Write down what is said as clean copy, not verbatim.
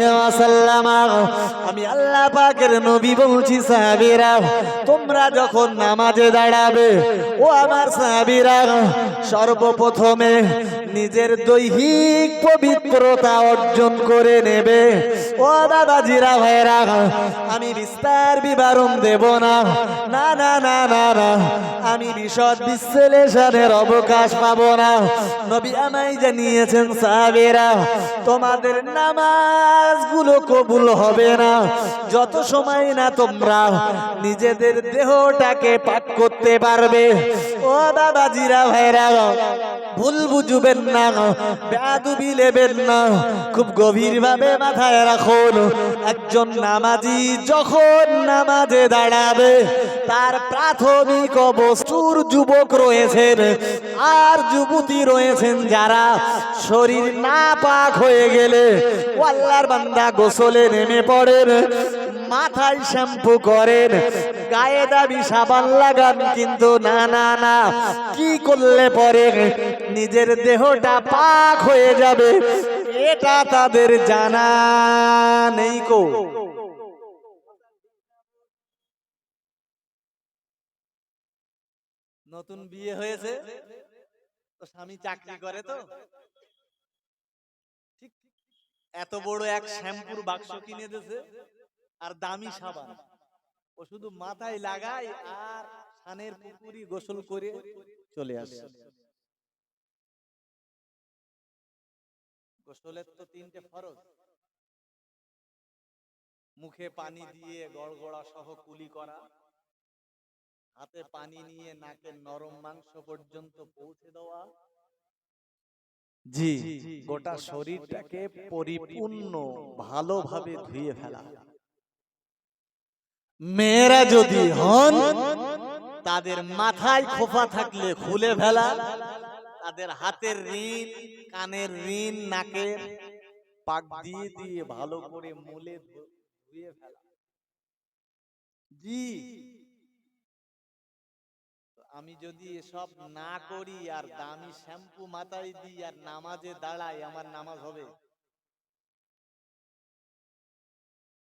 আলাইহি ওয়াসাল্লাম, আমি আল্লাহ পাকের নবী বলছি সাহাবীরা, তোমরা যখন নামাজে দাঁড়াবে ও আমার সাহাবীরা, সর্বপ্রথমে নিজের দৈহিক পবিত্রতা অর্জন করে নেবে। ও দাদাজিরা ভাইরা, আমি বিস্তার বিবরণ দেব না, না না না না না, আমি বিশদ বিশ্লেষণের অবকাশ পাবো না। নবী আমায় জানিয়েছেন সাহাবীরা, তোমাদের নামাজগুলো কবুল হবে না যত সময় না তোমরা নিজেদের দেহটাকে পাক করতে পারবে। ও বাবাজিরা ভাইরা, ভুল বুঝবেন না, বেয়াদবি নেবেন না, খুব গভীর ভাবে মাথায় রাখুন। একজন নামাজি যখন নামাজে দাঁড়াবে, তার প্রাথমিক অবস্থার যুবক রয়েছেন আর যুবতী রয়েছেন, যারা শরীর না পাক হয়ে গেলে ও আল্লাহর বান্দা গোসলে নেমে পড়েন, মাথায় শ্যাম্পু করেন, গায়ে দাবি সাবান লাগান, কিন্তু না না না, কি করলে পরে নিজের দেহটা পাক হয়ে যাবে এটা তাদের জানা নেই। কো নতুন বিয়ে হয়েছে তো স্বামী চাকরি করে, তো ঠিক এত বড় এক শ্যাম্পুর বাক্স কিনে দিয়েছে আর দামি সাবান, ও শুধু মাথায় লাগায় আর স্নানের পুকুরি গোসল করে চলে আসে। গোসলের তো 3টে ফরজ, মুখে পানি দিয়ে গড়গড়া সহ কুলি করা, হাতে পানি নিয়ে নাকের নরম মাংস পর্যন্ত পৌঁছে দেওয়া, জি গোটা শরীরটাকে পরিপূর্ণ ভালোভাবে ধুয়ে ফেলা। মেয়েরা যদি হন, তাদের মাথায় খোপা থাকলে খুলে ফেলা, তাদের হাতের ঋণ, কানের ঋণ, নাকের পাক দিয়ে দিয়ে ভালো করে মুলে ধুয়ে ফেলা। জি, আমি যদি এসব না করি আর দামি শ্যাম্পু মাথায় দিই আর নামাজে দাঁড়াই, আমার নামাজ হবে?